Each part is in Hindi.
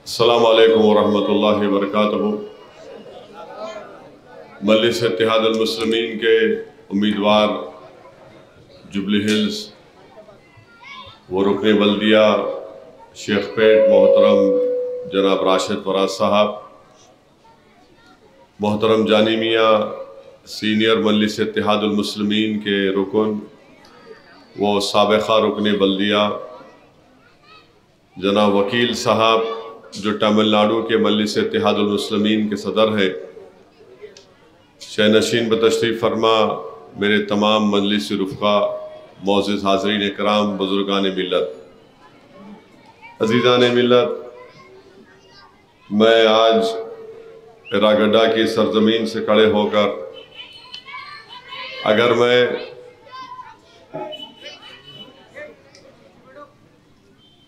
अस्सलामु अलैकुम वरहमतुल्लाहि वबरकातुहू। मजलिस इत्तेहादुल मुस्लिमीन के उम्मीदवार जुबली हिल्स व रुकने बल्दिया शेख पेट मोहतरम जनाब राशिद फराज साहब, मोहतरम जानी मियाँ सीनियर मजलिस इत्तेहादुल मुस्लिमीन के रुकन व साबिक़ा रुकने बल्दिया जनाब वकील साहब जो तमिलनाडु के मजलिस इत्तेहादुल मुस्लिमीन के सदर हैं, शहनशीन बतशरीफ़ फरमा मेरे तमाम मजलिस रुफ़क़ा, मोअज़्ज़िज़ हाज़रीन इकराम, बुज़ुर्गान मिल्लत, अज़ीज़ान मिल्लत, मैं आज इरागड्डा की सरज़मीन से खड़े होकर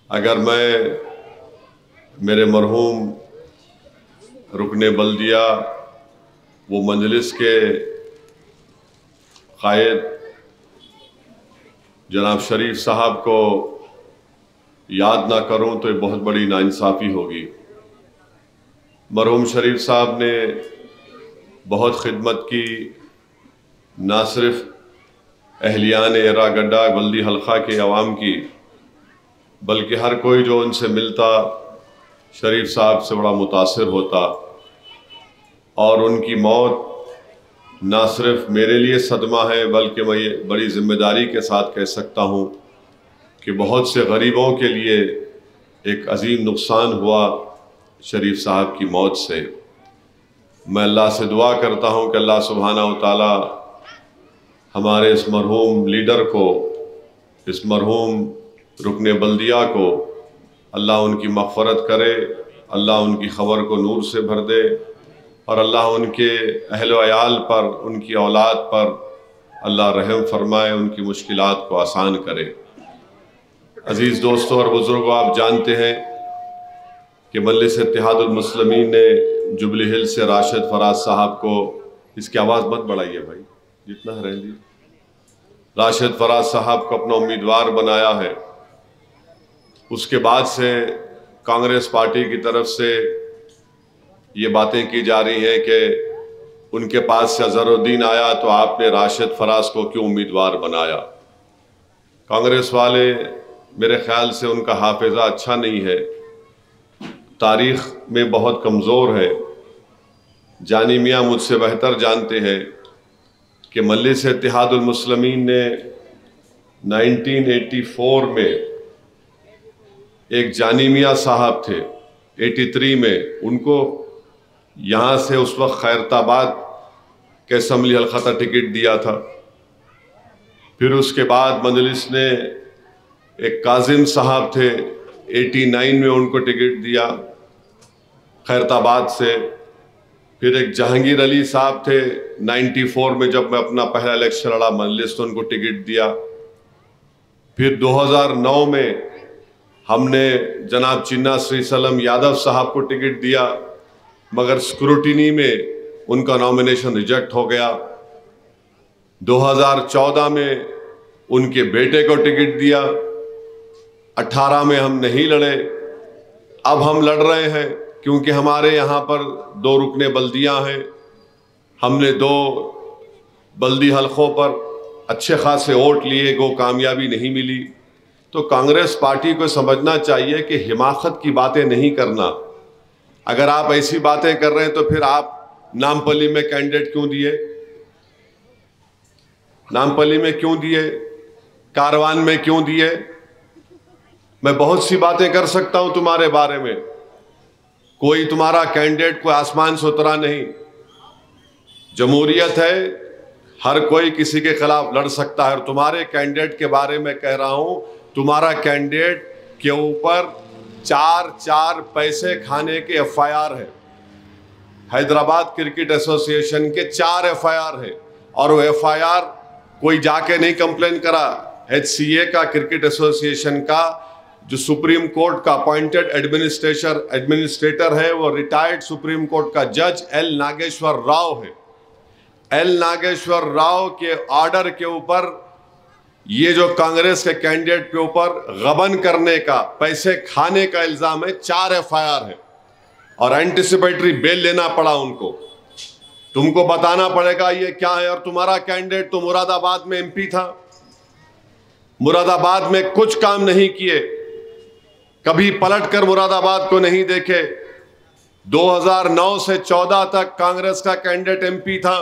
अगर मैं मेरे मरहूम रुकने बल्दिया वो मजलिस के क़ायद जनाब शरीफ साहब को याद ना करूं तो ये बहुत बड़ी नाइंसाफ़ी होगी। मरहूम शरीफ साहब ने बहुत खिदमत की, ना सिर्फ अहलियान इरागड्डा बल्दी हल्का के अवाम की, बल्कि हर कोई जो उनसे मिलता शरीफ साहब से बड़ा मुतासिर होता। और उनकी मौत ना सिर्फ मेरे लिए सदमा है, बल्कि मैं ये बड़ी ज़िम्मेदारी के साथ कह सकता हूँ कि बहुत से गरीबों के लिए एक अजीम नुकसान हुआ शरीफ साहब की मौत से। मैं अल्लाह से दुआ करता हूँ कि अल्लाह सुब्हानहू व तआला हमारे इस मरहूम लीडर को, इस मरहूम रुकने बल्दिया को अल्लाह उनकी मग़फ़रत करे, अल्लाह उनकी ख़बर को नूर से भर दे और अल्लाह उनके अहल व अयाल पर, उनकी औलाद पर अल्लाह रहम फरमाए, उनकी मुश्किलात को आसान करे। अज़ीज़ दोस्तों और बुज़ुर्गों, आप जानते हैं कि मजलिस इत्तेहादुल मुस्लिमीन ने जुबली हिल्स से राशिद फराज साहब को, इसकी आवाज़ मत बढ़ाइए भाई, जितना है रहने दीजिए, राशिद फराज साहब को अपना उम्मीदवार बनाया है। उसके बाद से कांग्रेस पार्टी की तरफ से ये बातें की जा रही हैं कि उनके पास से अज़हरुद्दीन आया तो आपने राशिद फराज को क्यों उम्मीदवार बनाया। कांग्रेस वाले, मेरे ख्याल से उनका हाफिज़ा अच्छा नहीं है, तारीख़ में बहुत कमज़ोर है। जानी मियाँ मुझसे बेहतर जानते हैं कि मजलिस इत्तेहादुल मुस्लिमीन ने 1984 में एक जानी मियाँ साहब थे, 83 में उनको यहाँ से उस वक्त खैरताबाद के असम्बली हल्का का टिकट दिया था। फिर उसके बाद मजलिस ने एक काजिम साहब थे, 89 में उनको टिकट दिया खैरताबाद से। फिर एक जहांगीर अली साहब थे, 94 में जब मैं अपना पहला इलेक्शन लड़ा मजलिस तो उनको टिकट दिया। फिर 2009 में हमने जनाब चिन्ना श्री सलम यादव साहब को टिकट दिया, मगर स्क्रूटिनी में उनका नॉमिनेशन रिजेक्ट हो गया। 2014 में उनके बेटे को टिकट दिया, 18 में हम नहीं लड़े, अब हम लड़ रहे हैं क्योंकि हमारे यहाँ पर 2 रुकने बल्दियाँ हैं। हमने 2 बल्दी हल्कों पर अच्छे खासे वोट लिए, को कामयाबी नहीं मिली। तो कांग्रेस पार्टी को समझना चाहिए कि हिमाकत की बातें नहीं करना। अगर आप ऐसी बातें कर रहे हैं तो फिर आप नामपल्ली में कैंडिडेट क्यों दिए, नामपल्ली में क्यों दिए, कारवान में क्यों दिए। मैं बहुत सी बातें कर सकता हूं तुम्हारे बारे में, कोई तुम्हारा कैंडिडेट कोई आसमान से उतरा नहीं। जमहूरियत है, हर कोई किसी के खिलाफ लड़ सकता है। और तुम्हारे कैंडिडेट के बारे में कह रहा हूं, तुम्हारा कैंडिडेट के ऊपर 4 पैसे खाने के FIR है। हैदराबाद क्रिकेट एसोसिएशन के 4 FIR है और वो FIR कोई जाके नहीं कंप्लेन करा। HCA का, क्रिकेट एसोसिएशन का, जो सुप्रीम कोर्ट का अपॉइंटेड एडमिनिस्ट्रेटर है, वो रिटायर्ड सुप्रीम कोर्ट का जज L नागेश्वर राव है। L नागेश्वर राव के ऑर्डर के ऊपर ये जो कांग्रेस के कैंडिडेट के ऊपर गबन करने का, पैसे खाने का इल्जाम है, 4 FIR है। और एंटिसिपेटरी बेल लेना पड़ा उनको। तुमको बताना पड़ेगा ये क्या है। और तुम्हारा कैंडिडेट तो मुरादाबाद में एमपी था, मुरादाबाद में कुछ काम नहीं किए, कभी पलटकर मुरादाबाद को नहीं देखे। 2009 से 14 तक कांग्रेस का कैंडिडेट एमपी था,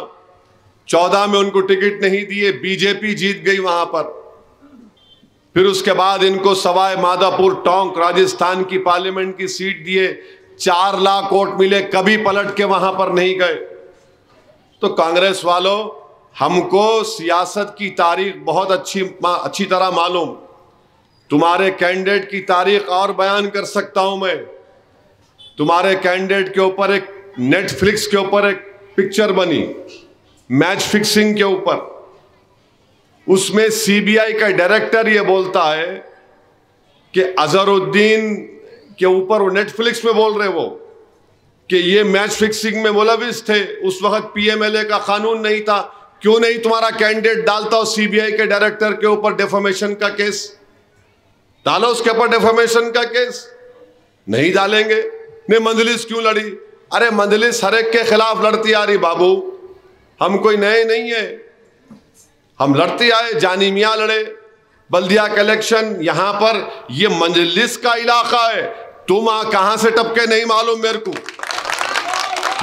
14 में उनको टिकट नहीं दिए, बीजेपी जीत गई वहां पर। फिर उसके बाद इनको सवाई माधोपुर टोंक राजस्थान की पार्लियामेंट की सीट दिए, 4 लाख वोट मिले, कभी पलट के वहां पर नहीं गए। तो कांग्रेस वालों, हमको सियासत की तारीख बहुत अच्छी तरह मालूम। तुम्हारे कैंडिडेट की तारीख और बयान कर सकता हूं मैं। तुम्हारे कैंडिडेट के ऊपर एक नेटफ्लिक्स के ऊपर एक पिक्चर बनी मैच फिक्सिंग के ऊपर। उसमें सीबीआई का डायरेक्टर ये बोलता है कि अजहरुद्दीन के ऊपर, वो नेटफ्लिक्स में बोल रहे वो, कि ये मैच फिक्सिंग में मुलविस थे। उस वक्त पीएमएलए का कानून नहीं था, क्यों नहीं तुम्हारा कैंडिडेट डालता हो सीबीआई के डायरेक्टर के ऊपर डेफेमेशन का केस? डालो उसके ऊपर डेफेमेशन का केस। नहीं डालेंगे। ने मंजलिस क्यों लड़ी? अरे मंजलिस हर एक के खिलाफ लड़ती आ रही बाबू, हम कोई नए नहीं है, हम लड़ते आए। जानी मियां लड़े, बल्दिया का इलेक्शन, यहां पर ये मंजलिस का इलाका है। तुम कहां से टपके नहीं मालूम मेरे को।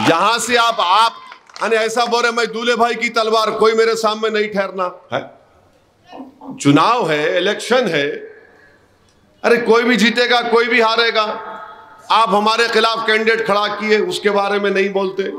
यहां से आप ऐसा बोल रहे मैं दूल्हे भाई की तलवार, कोई मेरे सामने नहीं ठहरना है। चुनाव है, इलेक्शन है, अरे कोई भी जीतेगा कोई भी हारेगा। आप हमारे खिलाफ कैंडिडेट खड़ा किए, उसके बारे में नहीं बोलते।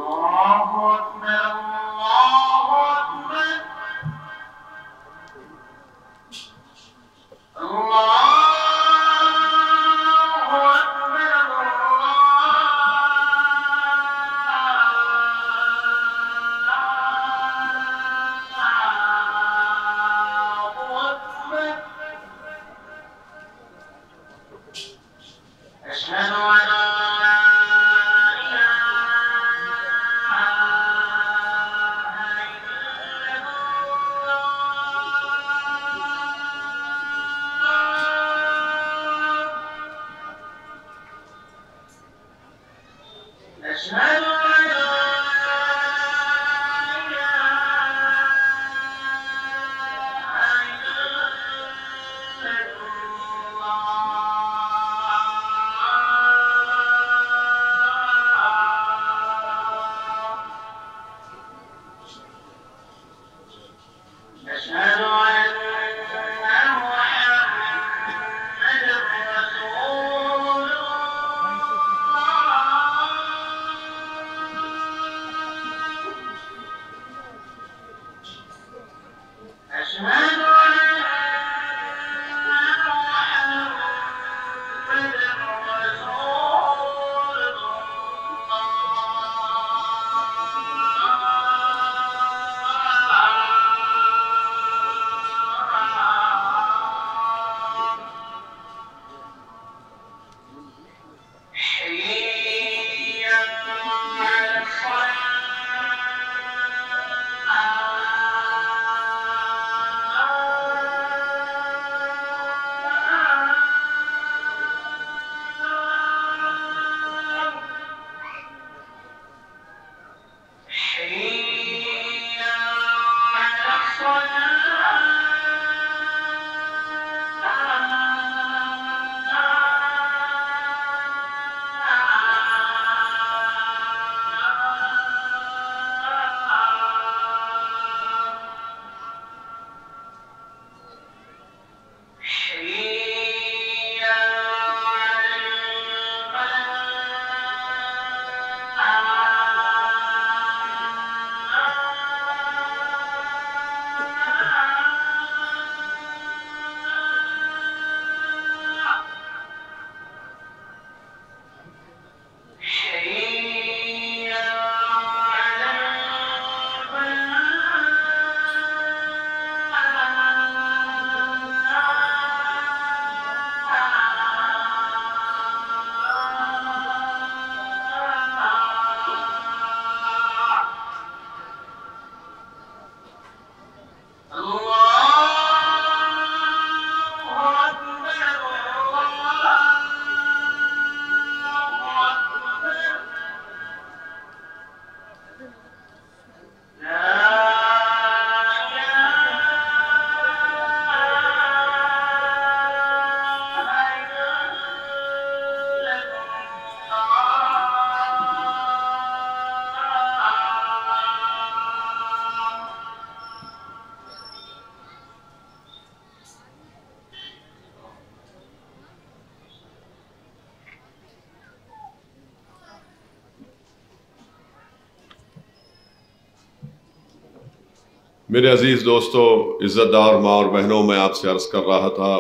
मेरे अजीज़ दोस्तों, इज़्ज़तदार माँ और बहनों, मैं आपसे अर्ज़ कर रहा था,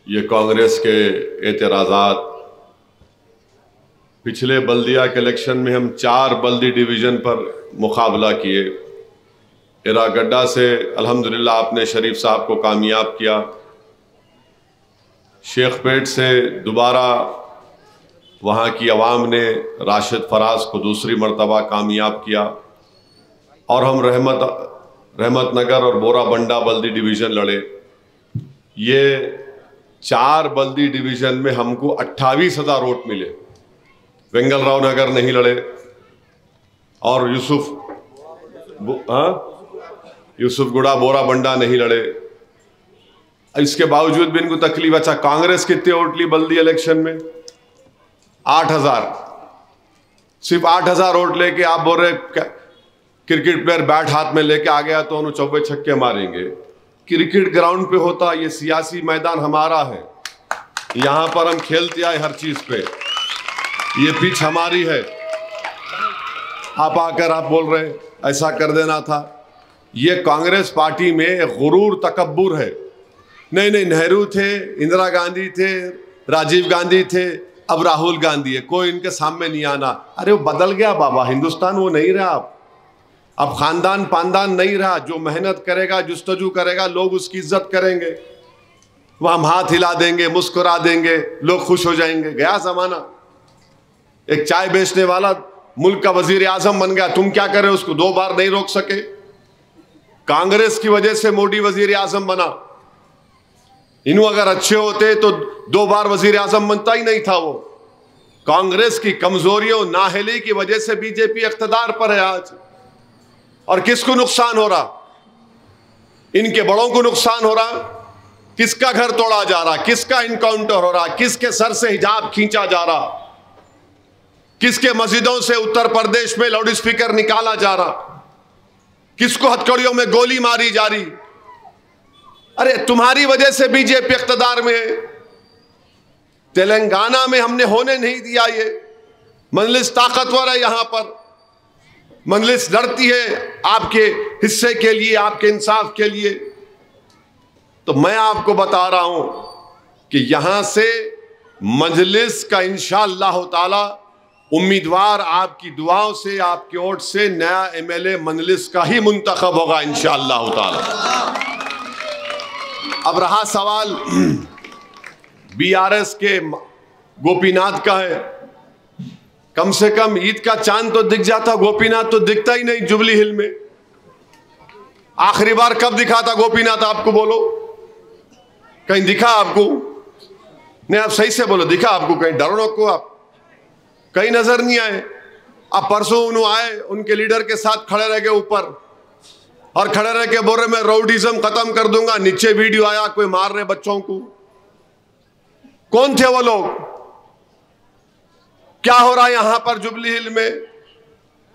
ये कांग्रेस के एतराज़ात, पिछले बल्दिया के इलेक्शन में हम 4 बल्दी डिवीज़न पर मुकाबला किए। इरागड्डा से अल्हम्दुलिल्लाह आपने शरीफ साहब को कामयाब किया। शेखपेट से दोबारा वहाँ की आवाम ने राशिद फराज को दूसरी मरतबा कामयाब किया और हम रहमत नगर और बोरा बंडा बल्दी डिवीज़न लड़े। ये 4 बल्दी डिवीज़न में हमको 28,000 वोट मिले। वेंगलराव नगर नहीं लड़े और यूसुफगुड़ा बोरा बंडा नहीं लड़े। इसके बावजूद भी इनको तकलीफ। अच्छा, कांग्रेस कितने वोट ली बल्दी इलेक्शन में? 8,000। सिर्फ 8,000 वोट लेके आप बोल रहे क्रिकेट प्लेयर बैट हाथ में लेके आ गया तो उन्हें चौबे छक्के मारेंगे। क्रिकेट ग्राउंड पे होता, ये सियासी मैदान हमारा है, यहां पर हम खेलते आए हर चीज पे, ये पिच हमारी है। आप आकर आप बोल रहे ऐसा कर देना था। ये कांग्रेस पार्टी में गुरूर तकब्बुर है। नहीं, नेहरू थे, इंदिरा गांधी थे, राजीव गांधी थे, अब राहुल गांधी है, कोई इनके सामने नहीं आना। अरे वो बदल गया बाबा, हिंदुस्तान वो नहीं रहा। अब खानदान पानदान नहीं रहा। जो मेहनत करेगा, जुस्तजू करेगा, लोग उसकी इज्जत करेंगे। वह हम हाथ हिला देंगे, मुस्कुरा देंगे, लोग खुश हो जाएंगे। गया जमाना। एक चाय बेचने वाला मुल्क का वजीर आजम बन गया, तुम क्या करे, उसको 2 बार नहीं रोक सके। कांग्रेस की वजह से मोदी वजीर आजम बना। इन्हों अगर अच्छे होते तो 2 बार वजीर आजम बनता ही नहीं था। वो कांग्रेस की कमजोरियों, नाहली की वजह से बीजेपी इख्तिदार पर है आज। और किसको नुकसान हो रहा? इनके बड़ों को नुकसान हो रहा। किसका घर तोड़ा जा रहा, किसका इनकाउंटर हो रहा, किसके सर से हिजाब खींचा जा रहा, किसके मस्जिदों से उत्तर प्रदेश में लाउड स्पीकर निकाला जा रहा, किसको हथकड़ियों में गोली मारी जा रही। अरे तुम्हारी वजह से बीजेपी इख्तिदार में है। तेलंगाना में हमने होने नहीं दिया। ये मजलिस ताकतवर है, यहां पर मजलिस लड़ती है आपके हिस्से के लिए, आपके इंसाफ के लिए। तो मैं आपको बता रहा हूं कि यहां से मजलिस का इंशाअल्लाह ताला उम्मीदवार आपकी दुआओं से, आपके वोट से नया एमएलए मजलिस का ही मुंतखब होगा इंशाअल्लाह ताला। अब रहा सवाल बीआरएस के गोपीनाथ का है। कम से कम ईद का चांद तो दिख जाता, गोपीनाथ तो दिखता ही नहीं जुबली हिल में। आखिरी बार कब दिखा था गोपीनाथ, आपको बोलो, कहीं दिखा आपको? नहीं, आप सही से बोलो, दिखा आपको कहीं? डरो नको आप, कहीं नजर नहीं आए। अब परसों उन्होंने आए, उनके लीडर के साथ खड़े रह गए ऊपर और खड़े रह के बोल रहे मैं राउडीज्म खत्म कर दूंगा। नीचे वीडियो आया, कोई मार रहे बच्चों को। कौन थे वो लोग? क्या हो रहा है यहां पर जुबली हिल में?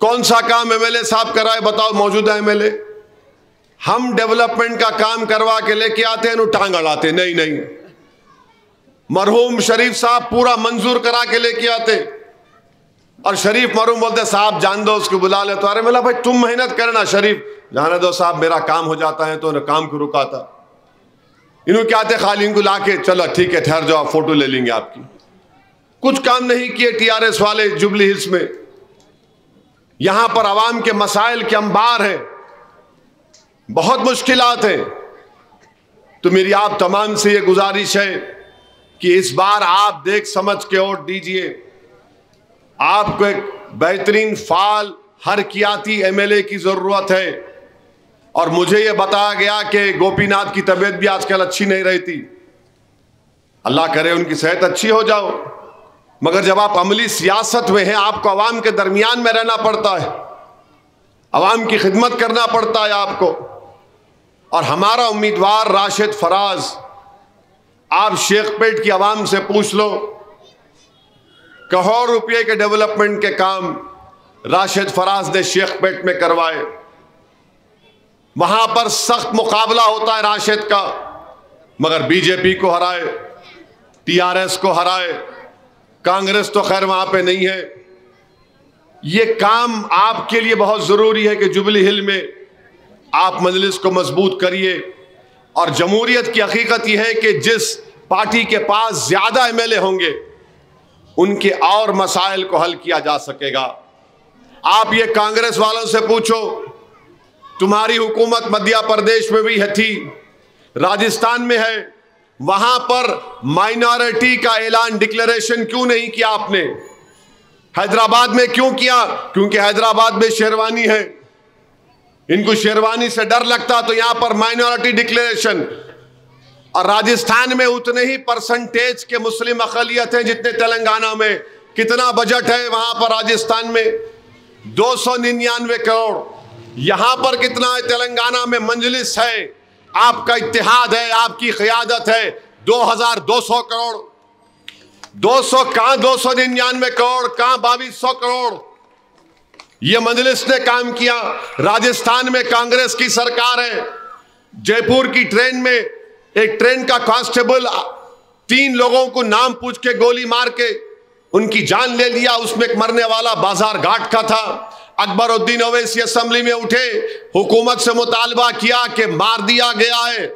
कौन सा काम एमएलए साहब कराए, बताओ मौजूदा एमएलए? हम डेवलपमेंट का काम करवा के लेके आते हैं, टांग अड़ाते। नहीं, मरहूम शरीफ साहब पूरा मंजूर करा के लेके आते और शरीफ मरहूम बोलते साहब जान दो, उसको बुला ले। तो अरे बोला भाई तुम मेहनत करना, शरीफ जाने दो साहब, मेरा काम हो जाता है। तो काम को रुकाता। इन्हों क्या आते, खाली इनको लाके चलो ठीक है ठहर जाओ, फोटो ले लेंगे आपकी। कुछ काम नहीं किए टीआरएस वाले जुबली हिल्स में। यहां पर आवाम के मसाइल के अंबार हैं, बहुत मुश्किलात हैं। तो मेरी आप तमाम से ये गुजारिश है कि इस बार आप देख समझ के वोट दीजिए। आपको एक बेहतरीन फाल हरकियाती एमएलए की जरूरत है। और मुझे ये बताया गया कि गोपीनाथ की तबीयत भी आजकल अच्छी नहीं रहती। अल्लाह करे उनकी सेहत अच्छी हो जाओ, मगर जब आप अमली सियासत में हैं, आपको अवाम के दरमियान में रहना पड़ता है, अवाम की खिदमत करना पड़ता है आपको। और हमारा उम्मीदवार राशिद फराज, आप शेखपेट की आवाम से पूछ लो, करोड़ रुपए के डेवलपमेंट के काम राशिद फराज ने शेखपेट में करवाए। वहां पर सख्त मुकाबला होता है राशिद का, मगर बीजेपी को हराए, टीआरएस को हराए, कांग्रेस तो खैर वहां पे नहीं है। ये काम आपके लिए बहुत जरूरी है कि जुबली हिल में आप मजलिस को मजबूत करिए। और जमहूरियत की हकीकत यह है कि जिस पार्टी के पास ज्यादा एमएलए होंगे उनके और मसाइल को हल किया जा सकेगा। आप ये कांग्रेस वालों से पूछो, तुम्हारी हुकूमत मध्य प्रदेश में भी है थी, राजस्थान में है, वहां पर माइनॉरिटी का ऐलान डिक्लेरेशन क्यों नहीं किया आपने? हैदराबाद में क्यों किया? क्योंकि हैदराबाद में शेरवानी है, इनको शेरवानी से डर लगता, तो यहां पर माइनॉरिटी डिक्लेरेशन। और राजस्थान में उतने ही परसेंटेज के मुस्लिम अक़लियत हैं जितने तेलंगाना में। कितना बजट है वहां पर राजस्थान में? 299 करोड़। यहां पर कितना है तेलंगाना में? मजलिस है, आपका इत्तेहाद है, आपकी क़ियादत है, 2200 करोड़। 200 कहां 299 करोड़, कहां 2200 करोड़। यह मजलिस ने काम किया। राजस्थान में कांग्रेस की सरकार है। जयपुर की ट्रेन में एक ट्रेन का कांस्टेबल 3 लोगों को नाम पूछ के गोली मार के उनकी जान ले लिया। उसमें एक मरने वाला बाजार घाट का था। अकबरुद्दीन ओवैसी असेंबली में उठे, हुकूमत से मुतालबा किया कि मार दिया गया है,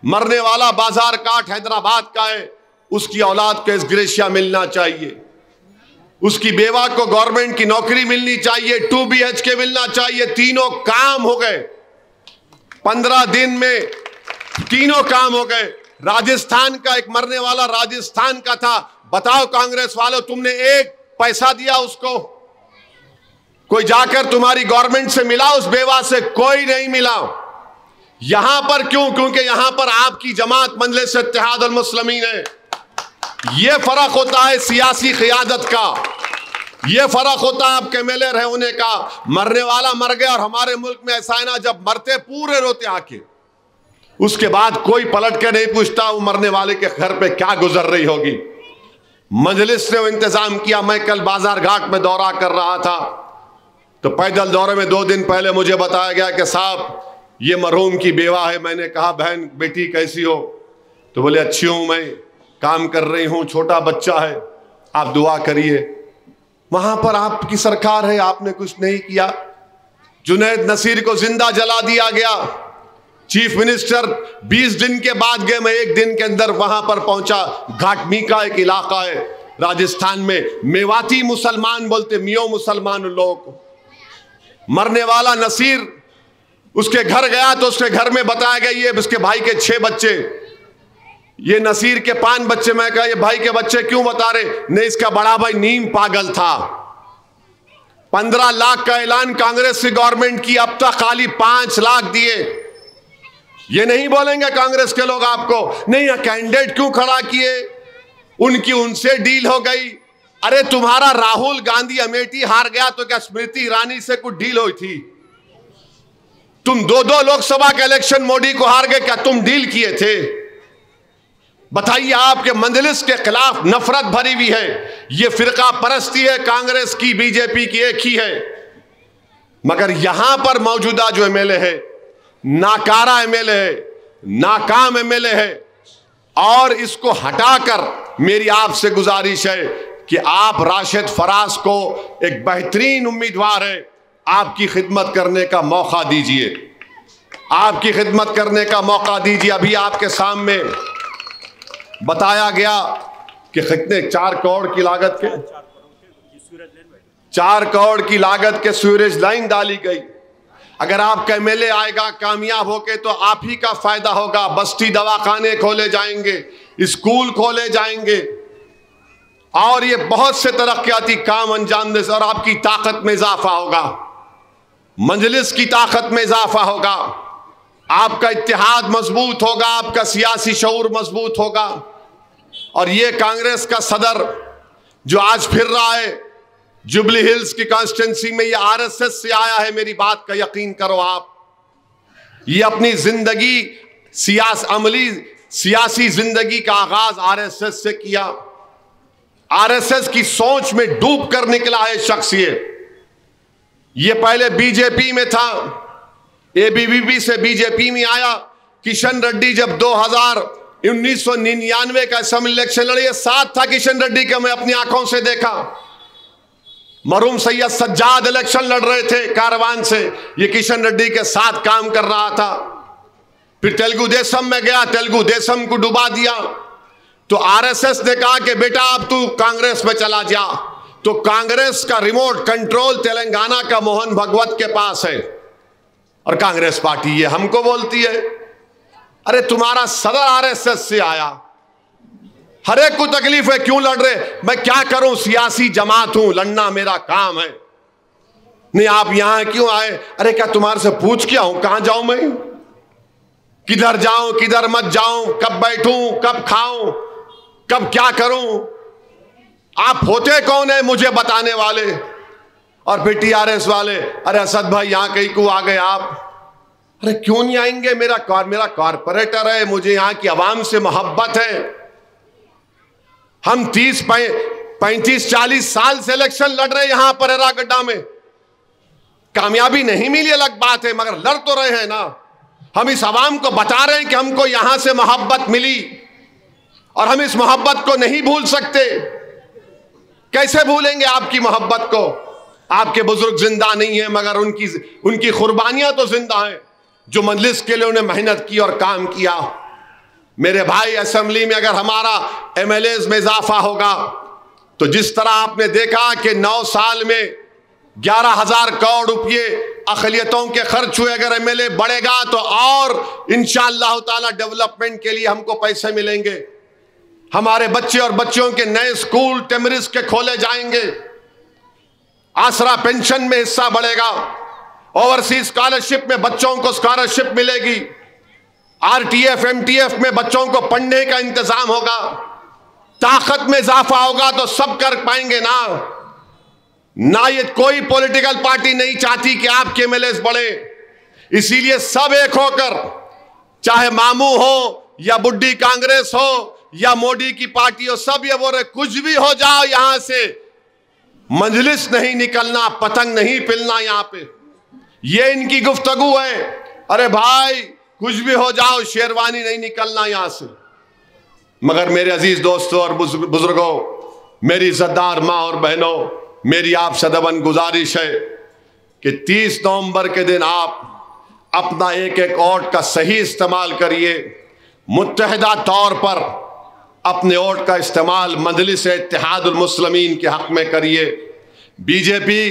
मरने वाला बाजार घाट हैदराबाद का है, उसकी औलाद को एसग्रेशिया मिलना चाहिए, उसकी बेवा को गवर्नमेंट की नौकरी मिलनी चाहिए, 2 BHK मिलना चाहिए। तीनों काम हो गए 15 दिन में, तीनों काम हो गए। राजस्थान का एक मरने वाला राजस्थान का था। बताओ कांग्रेस वालों, तुमने एक पैसा दिया उसको? कोई जाकर तुम्हारी गवर्नमेंट से मिला उस बेवा से? कोई नहीं मिला। यहां पर क्यों? क्योंकि यहां पर आपकी जमात मजलिस इत्तेहाद अल मुस्लिमीन है। यह फर्क होता है सियासी क़ियादत का, यह फर्क होता है आपके एमएलए रहे होने का। मरने वाला मर गया, और हमारे मुल्क में ऐसा है ना, जब मरते पूरे रोते आके, उसके बाद कोई पलट के नहीं पूछता वो मरने वाले के घर पे क्या गुजर रही होगी। मजलिस ने वो इंतजाम किया। मैं कल बाजार घाट में दौरा कर रहा था, तो पैदल दौरे में 2 दिन पहले मुझे बताया गया कि साहब ये मरहूम की बेवा है। मैंने कहा बहन बेटी कैसी हो? तो बोले अच्छी हूं, मैं काम कर रही हूं, छोटा बच्चा है, आप दुआ करिए। वहां पर आपकी सरकार है, आपने कुछ नहीं किया। जुनैद नसीर को जिंदा जला दिया गया। चीफ मिनिस्टर 20 दिन के बाद गए, मैं 1 दिन के अंदर वहां पर पहुंचा। घाटमी का एक इलाका है राजस्थान में, मेवाती मुसलमान बोलते, मियो मुसलमान लोगों को। मरने वाला नसीर, उसके घर गया तो उसके घर में बताया गया ये उसके भाई के 6 बच्चे, ये नसीर के 5 बच्चे। मैं कहा ये भाई के बच्चे क्यों बता रहे? नहीं, इसका बड़ा भाई नीम पागल था। 15 लाख का ऐलान कांग्रेस की गवर्नमेंट की, अब तक खाली 5 लाख दिए। ये नहीं बोलेंगे कांग्रेस के लोग आपको, नहीं कैंडिडेट क्यों खड़ा किए, उनकी उनसे डील हो गई। अरे तुम्हारा राहुल गांधी अमेठी हार गया तो क्या स्मृति ईरानी से कुछ डील हुई थी? तुम 2 लोकसभा के इलेक्शन मोदी को हार गए, क्या तुम डील किए थे? बताइए। आपके मजलिस के खिलाफ नफरत भरी हुई है। यह फिरका परस्ती है कांग्रेस की, बीजेपी की एक ही है। मगर यहां पर मौजूदा जो एमएलए है, नाकारा एमएलए है, नाकाम एमएलए है। और इसको हटाकर मेरी आपसे गुजारिश है कि आप राशिद फराज को, एक बेहतरीन उम्मीदवार है, आपकी खिदमत करने का मौका दीजिए, आपकी खिदमत करने का मौका दीजिए। अभी आपके सामने बताया गया कि कितने 4 करोड़ की लागत के 4 करोड़ की लागत के सीवरेज लाइन डाली गई। अगर आपका एमएलए आएगा कामयाब होके तो आप ही का फायदा होगा। बस्ती दवाखाने खोले जाएंगे, स्कूल खोले जाएंगे, और ये बहुत से तरक्याती काम अंजाम दे, और आपकी ताकत में इजाफा होगा, मजलिस की ताकत में इजाफा होगा, आपका इत्तेहाद मजबूत होगा, आपका सियासी शऊर मजबूत होगा। और ये कांग्रेस का सदर जो आज फिर रहा है जुबली हिल्स की कॉन्स्टिट्यूंसी में, ये आरएसएस से आया है, मेरी बात का यकीन करो आप। ये अपनी जिंदगी अमली सियासी जिंदगी का आगाज आरएसएस से किया। आरएसएस की सोच में डूब कर निकला है शख्स। ये पहले बीजेपी में था, एबीवीपी से बीजेपी में आया। किशन रेड्डी जब 1999 का असेंबली इलेक्शन लड़े, साथ था किशन रेड्डी का, मैं अपनी आंखों से देखा। मरहूम सैयद सज्जाद इलेक्शन लड़ रहे थे कारवान से, ये किशन रेड्डी के साथ काम कर रहा था। फिर तेलुगु देशम में गया, तेलुगु देशम को डुबा दिया। तो आरएसएस ने कहा कि बेटा अब तू कांग्रेस में चला जा। तो कांग्रेस का रिमोट कंट्रोल तेलंगाना का मोहन भगवत के पास है और कांग्रेस पार्टी ये हमको बोलती है अरे तुम्हारा सदर आरएसएस से आया, हर एक को तकलीफ है, क्यों लड़ रहे? मैं क्या करूं, सियासी जमात हूं, लड़ना मेरा काम है। नहीं आप यहां क्यों आए? अरे क्या तुम्हारे से पूछ के आऊं कहां जाऊं मैं, किधर जाऊं किधर मत जाऊं, कब बैठूं कब खाऊं कब क्या करूं? आप होते कौन है मुझे बताने वाले? और फिर टीआरएस वाले, अरे असद भाई यहां कहीं को आ गए आप। अरे क्यों नहीं आएंगे, मेरा कॉर्पोरेटर है, मुझे यहां की आवाम से मोहब्बत है। हम 30 35 40 साल से इलेक्शन लड़ रहे यहां पर एरागड्डा में, कामयाबी नहीं मिली अलग बात है, मगर लड़ तो रहे हैं ना। हम इस आवाम को बता रहे हैं कि हमको यहां से मोहब्बत मिली और हम इस मोहब्बत को नहीं भूल सकते। कैसे भूलेंगे आपकी मोहब्बत को? आपके बुजुर्ग जिंदा नहीं है मगर उनकी कुर्बानियां तो जिंदा हैं, जो मजलिस के लिए उन्हें मेहनत की और काम किया। मेरे भाई, असेंबली में अगर हमारा एमएलएज में इजाफा होगा तो जिस तरह आपने देखा कि 9 साल में 11,000 करोड़ रुपये अक़लियतों के खर्च हुए, अगर एमएलए बढ़ेगा तो और इंशाअल्लाह ताला डेवलपमेंट के लिए हमको पैसे मिलेंगे। हमारे बच्चे और बच्चियों के नए स्कूल टेमरिस के खोले जाएंगे, आसरा पेंशन में हिस्सा बढ़ेगा, ओवरसीज स्कॉलरशिप में बच्चों को स्कॉलरशिप मिलेगी, आरटीएफ एमटीएफ में बच्चों को पढ़ने का इंतजाम होगा, ताकत में इजाफा होगा तो सब कर पाएंगे ना। ये कोई पॉलिटिकल पार्टी नहीं चाहती कि आपके एमएलएस बढ़े, इसीलिए सब एक होकर, चाहे मामू हो या बुड्ढी कांग्रेस हो या मोदी की पार्टी हो, सब ये बोल रहे कुछ भी हो जाओ यहां से मजलिस नहीं निकलना, पतंग नहीं पिलना यहां पे, ये इनकी गुफ्तगू है। अरे भाई कुछ भी हो जाओ, शेरवानी नहीं निकलना यहां से। मगर मेरे अजीज दोस्तों और बुजुर्गों, मेरी इज्जतदार माँ और बहनों, मेरी आप सदबन गुजारिश है कि 30 नवंबर के दिन आप अपना एक एक वोट का सही इस्तेमाल करिए। मुत्तहिदा तौर पर अपने वोट का इस्तेमाल मजलिस इत्तेहादुल मुस्लिमीन के हक में करिए। बीजेपी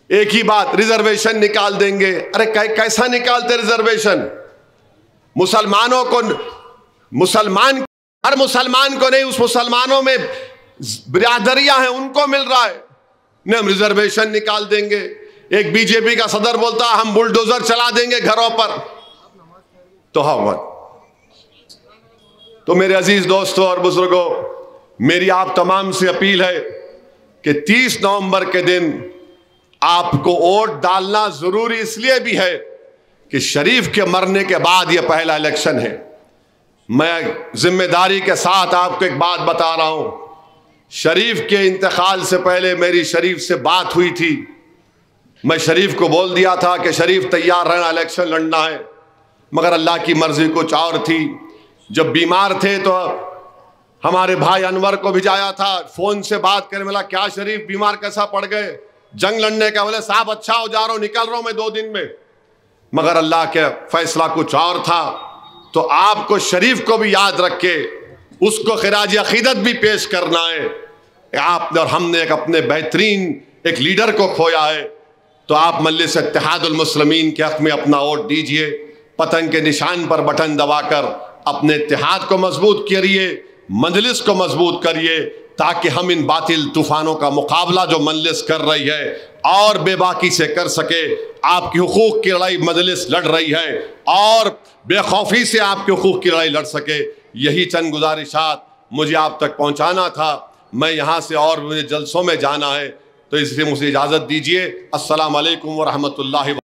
एक ही बात, रिजर्वेशन निकाल देंगे। अरे कैसा निकालते रिजर्वेशन? मुसलमानों को, हर मुसलमान को नहीं, उस मुसलमानों में बिरादरियां हैं उनको मिल रहा है, नहीं हम रिजर्वेशन निकाल देंगे। एक बीजेपी का सदर बोलता हम बुलडोजर चला देंगे घरों पर। तो हाँ, तो मेरे अजीज दोस्तों और बुजुर्गों, मेरी आप तमाम से अपील है कि 30 नवंबर के दिन आपको वोट डालना जरूरी इसलिए भी है कि शरीफ के मरने के बाद यह पहला इलेक्शन है। मैं जिम्मेदारी के साथ आपको एक बात बता रहा हूं, शरीफ के इंतकाल से पहले मेरी शरीफ से बात हुई थी। मैं शरीफ को बोल दिया था कि शरीफ तैयार रहना, इलेक्शन लड़ना है, मगर अल्लाह की मर्जी कुछ और थी। जब बीमार थे तो हमारे भाई अनवर को भिजाया था, फोन से बात करने वाला, क्या शरीफ बीमार कैसा पड़ गए, जंग लड़ने का? बोले साहब अच्छा हो जा रहा हूं, निकल रहा हूं मैं 2 दिन में। मगर अल्लाह के फैसला कुछ और था। तो आपको शरीफ को भी याद रख के उसको खिराज अकीदत भी पेश करना है। आपने और हमने एक अपने बेहतरीन एक लीडर को खोया है, तो आप मजलिस इत्तेहादुल मुस्लिमीन के हक में अपना वोट दीजिए। पतंग के निशान पर बटन दबाकर अपने इत्तेहाद को मजबूत करिए, मजलिस को मजबूत करिए, ताकि हम इन बातिल तूफानों का मुकाबला जो मजलिस कर रही है और बेबाकी से कर सके। आपकी हुकूक की लड़ाई मजलिस लड़ रही है और बेखौफी से आपके हुकूक की लड़ाई लड़ सके। यही चंद गुजारिशात मुझे आप तक पहुंचाना था। मैं यहाँ से और मुझे जलसों में जाना है, तो इसलिए मुझे इजाज़त दीजिए। अस्सलाम वालेकुम व रहमतुल्लाहि।